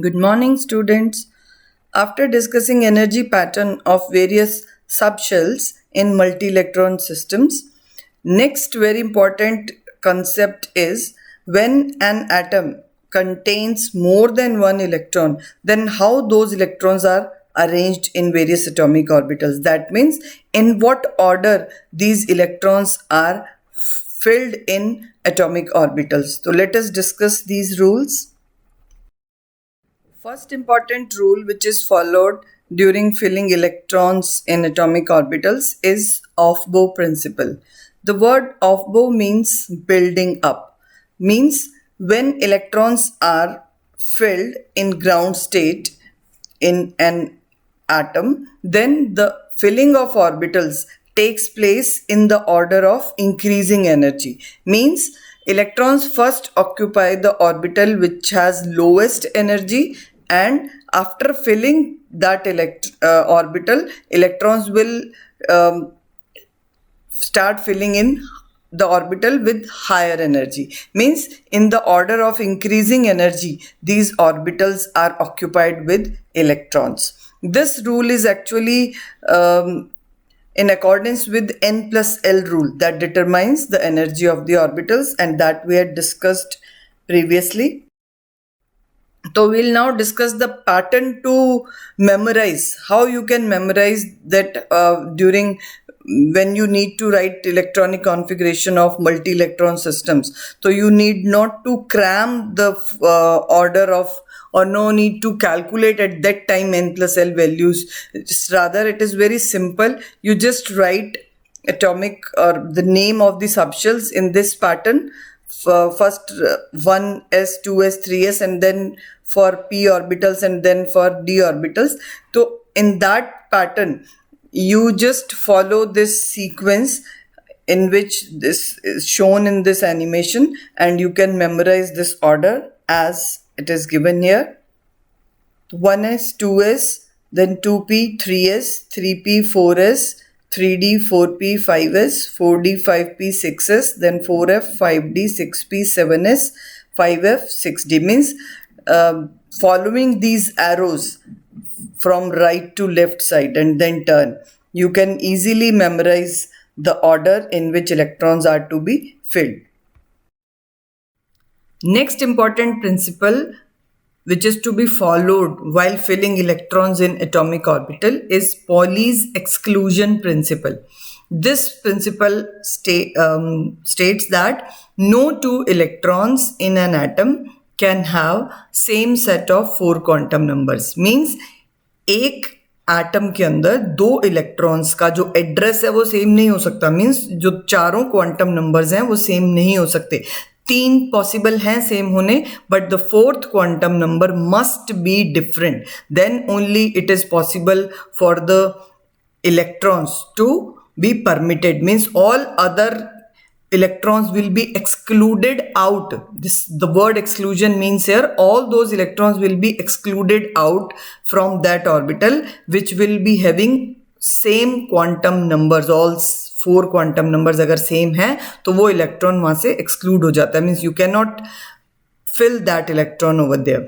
Good morning, students. After discussing energy pattern of various subshells in multi-electron systems, next very important concept is when an atom contains more than one electron, then how those electrons are arranged in various atomic orbitals. That means in what order these electrons are filled in atomic orbitals. So let us discuss these rules. First important rule which is followed during filling electrons in atomic orbitals is off-bow principle. The word off-bow means building up, means when electrons are filled in ground state in an atom, then the filling of orbitals takes place in the order of increasing energy. Means electrons first occupy the orbital which has lowest energy, and after filling that orbital, electrons will um, start filling in the orbital with higher energy. Means in the order of increasing energy, these orbitals are occupied with electrons. This rule is actually in accordance with N plus L rule that determines the energy of the orbitals, and that we had discussed previously. So we'll now discuss the pattern to memorize, how you can memorize that during when you need to write electronic configuration of multi-electron systems. So you need not to cram the order of, or no need to calculate at that time N plus L values. Just rather it is very simple. You just write atomic or the name of the subshells in this pattern. First 1s, 2s, 3s, and then for p orbitals, and then for d orbitals. So in that pattern you just follow this sequence in which this is shown in this animation, and you can memorize this order as it is given here. 1s, 2s, then 2p, 3s, 3p, 4s, 3d, 4p, 5s, 4d, 5p, 6s, then 4f, 5d, 6p, 7s, 5f, 6d. Means following these arrows from right to left side and then turn, you can easily memorize the order in which electrons are to be filled. Next important principle which is to be followed while filling electrons in atomic orbital is Pauli's exclusion principle. This principle states that no two electrons in an atom can have same set of 4 quantum numbers. Means एक atom के अंदर 2 electrons का जो address है वो same नहीं हो सकता. मीन्स जो चारों क्वांटम नंबर्स हैं वो सेम नहीं हो सकते. 3 पॉसिबल हैं सेम होने, but the 4th quantum number must be different. Then only it is possible for the electrons to be permitted. Means all other electrons will be excluded out. The word exclusion means here all those electrons will be excluded out from that orbital which will be having same quantum numbers. All 4 quantum numbers अगर same है तो वो electron वहाँ से exclude हो जाता है. Means you cannot fill that electron over there.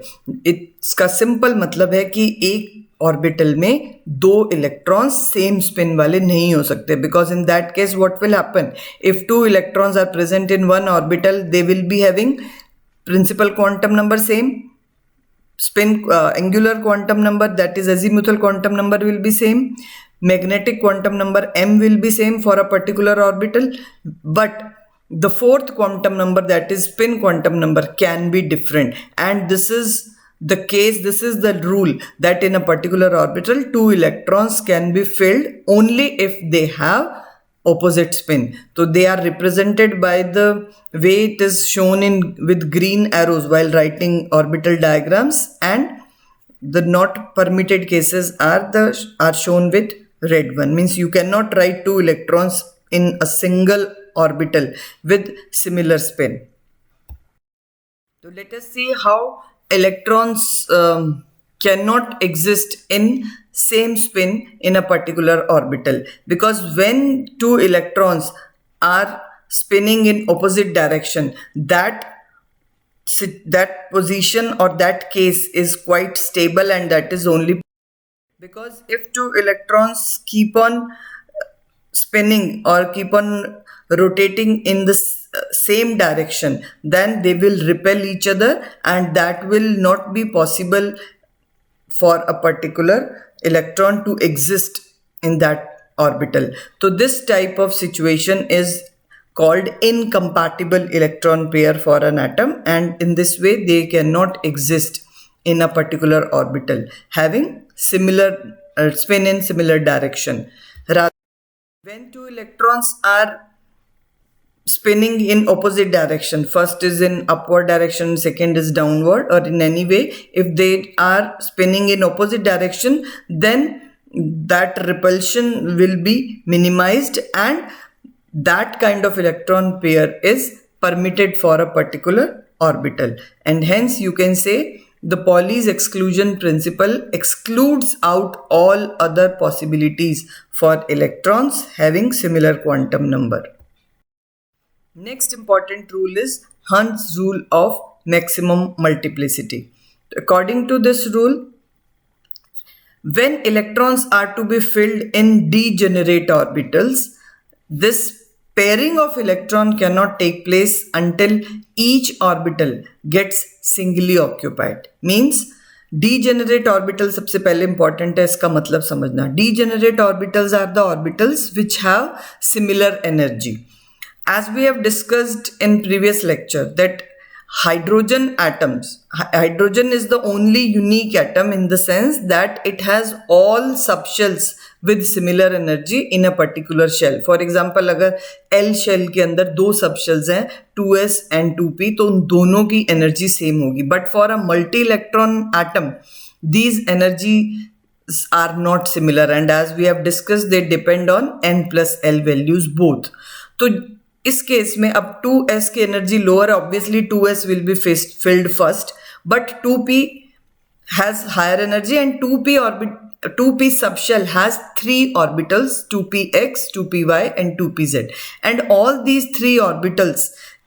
इसका simple मतलब है कि एक ऑर्बिटल में 2 इलेक्ट्रॉन्स सेम स्पिन वाले नहीं हो सकते, because in that case what will happen if 2 electrons are present in one orbital, they will be having principal quantum number same, spin angular quantum number, that is azimuthal quantum number, will be same, magnetic quantum number m will be same for a particular orbital, but the 4th quantum number, that is spin quantum number, can be different. And this is the case, this is the rule that in a particular orbital 2 electrons can be filled only if they have opposite spin. So they are represented by the way it is shown in with green arrows while writing orbital diagrams, and the not permitted cases are shown with red one. Means you cannot write 2 electrons in a single orbital with similar spin. So let us see how electrons cannot exist in same spin in a particular orbital, because when 2 electrons are spinning in opposite direction, that that position or that case is quite stable, and that is only because if two electrons keep on spinning or keep on rotating in the same direction, then they will repel each other, and that will not be possible for a particular electron to exist in that orbital. So this type of situation is called incompatible electron pair for an atom, and in this way they cannot exist in a particular orbital having similar spin in similar direction. Rather, when two electrons are spinning in opposite direction, first is in upward direction, second is downward, or in any way, if they are spinning in opposite direction, then that repulsion will be minimized, and that kind of electron pair is permitted for a particular orbital. And hence you can say the Pauli's exclusion principle excludes out all other possibilities for electrons having similar quantum number. Next important rule is Hund's rule of maximum multiplicity. According to this rule, when electrons are to be filled in degenerate orbitals, this pairing of electron cannot take place until each orbital gets singly occupied. Means degenerate orbital सबसे पहले important है, इसका मतलब समझना. Degenerate orbitals are the orbitals which have similar energy. As we have discussed in previous lecture that hydrogen atoms, hydrogen is the only unique atom in the sense that it has all subshells with similar energy in a particular shell. For example, अगर L shell के अंदर दो subshells हैं 2s and 2p, तो उन दोनों की energy same होगी. But for a multi-electron atom, these energies are not similar, and as we have discussed, they depend on n plus L values both. तो इस केस में अब 2s की energy lower, obviously 2s will be filled first, but 2p has higher energy, and 2p subshell has three orbitals, 2px, 2py and 2pz, and all these three orbitals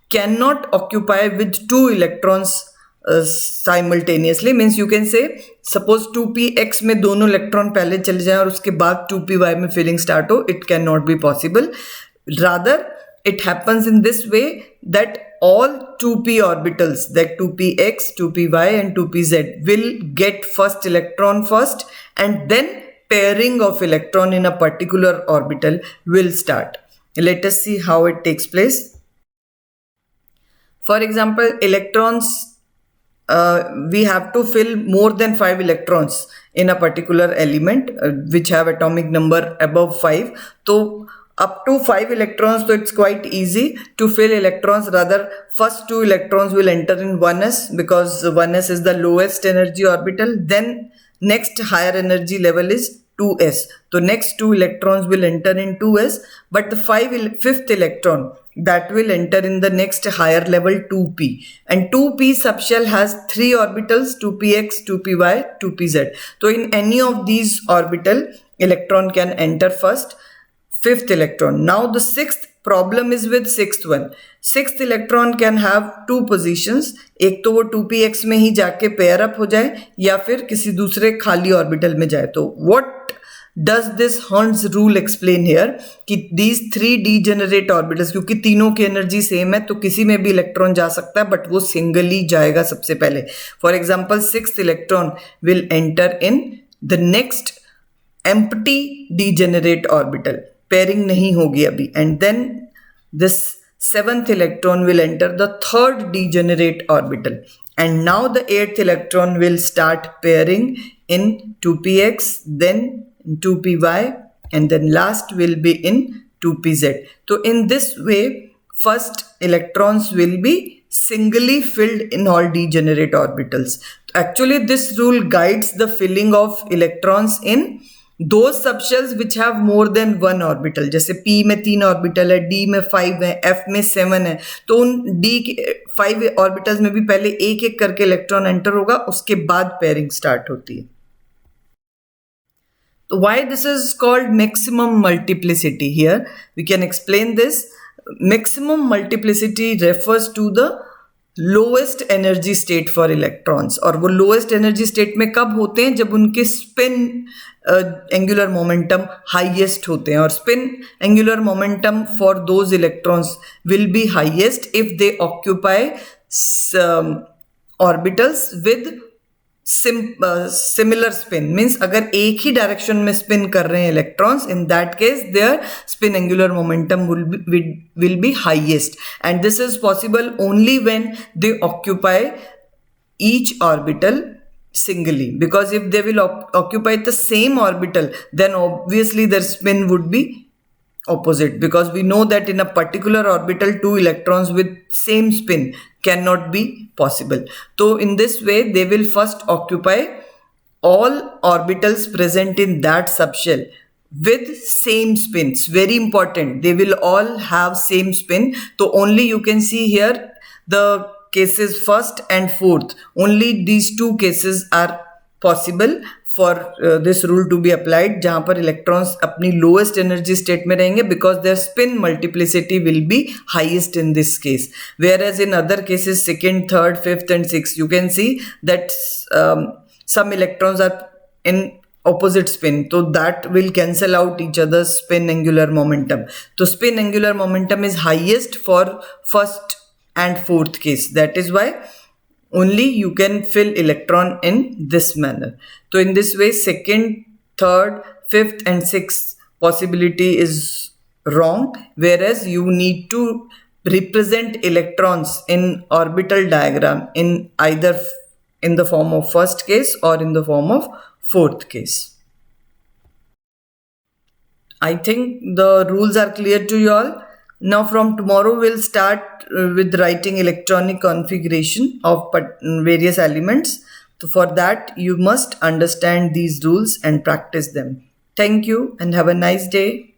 cannot occupy with two electrons simultaneously. Means you can say suppose 2px में दोनों electron पहले चले जाएं और उसके बाद 2py में filling start हो, it cannot be possible. Rather it happens in this way that all 2p orbitals, that 2px, 2py and 2pz will get first electron first, and then pairing of electron in a particular orbital will start. Let us see how it takes place. For example, electrons, we have to fill more than 5 electrons in a particular element which have atomic number above 5. So up to 5 electrons, so it's quite easy to fill electrons. Rather, first 2 electrons will enter in 1s because 1s is the lowest energy orbital. Then next higher energy level is 2s. So next 2 electrons will enter in 2s, but the fifth electron that will enter in the next higher level 2p, and 2p subshell has 3 orbitals, 2px, 2py, 2pz. So in any of these orbital, electron can enter first. Fifth electron. Now the sixth problem is with sixth one. Sixth electron can have two positions. एक तो वो 2px में ही जाके pair up हो जाए या फिर किसी दूसरे खाली orbital में जाए. तो what does this Hund's rule explain here? कि these three degenerate orbitals, क्योंकि तीनों की energy same है तो किसी में भी electron जा सकता है, but वो singly जाएगा सबसे पहले. For example, sixth electron will enter in the next empty degenerate orbital. Pairing नहीं होगी अभी, and then this seventh electron will enter the third degenerate orbital, and now the eighth electron will start pairing in 2px, then 2py, and then last will be in 2pz. So in this way, first electrons will be singly filled in all degenerate orbitals. Actually, this rule guides the filling of electrons in those subshells which have more than one orbital. जैसे p में 3 orbital है, d में 5 है, f में 7 है, तो उन d के 5 ऑर्बिटल्स में भी पहले एक एक करके इलेक्ट्रॉन एंटर होगा, उसके बाद पेयरिंग स्टार्ट होती है. तो why this is called maximum multiplicity? Here we can explain this. Maximum multiplicity refers to the lowest energy state for electrons, और वो लोएस्ट एनर्जी स्टेट में कब होते हैं, जब उनके स्पिन एंगुलर मोमेंटम हाईएस्ट होते हैं, और spin angular momentum for those electrons will be highest if they occupy orbitals with similar spin, means अगर एक ही डायरेक्शन में स्पिन कर रहे हैं electrons, in that case their spin angular momentum will be highest, and this is possible only when they occupy each orbital singly, because if they will occupy the same orbital, then obviously their spin would be opposite, because we know that in a particular orbital two electrons with same spin cannot be possible. So in this way they will first occupy all orbitals present in that subshell with same spins. Very important, they will all have same spin. So only you can see here the cases first and fourth, only these two cases are possible for this rule to be applied, जहाँ पर electrons अपनी lowest energy state में रहेंगे, because their spin multiplicity will be highest in this case. Whereas in other cases, second, third, fifth and sixth, you can see that some electrons are in opposite spin, so that will cancel out each other's spin angular momentum. So spin angular momentum is highest for first and fourth case. That is why only you can fill electron in this manner. So in this way, second, third, fifth and sixth possibility is wrong, whereas you need to represent electrons in orbital diagram in either in the form of first case or in the form of fourth case. I think the rules are clear to you all. Now from tomorrow we'll start with writing electronic configuration of various elements. So for that you must understand these rules and practice them. Thank you and have a nice day.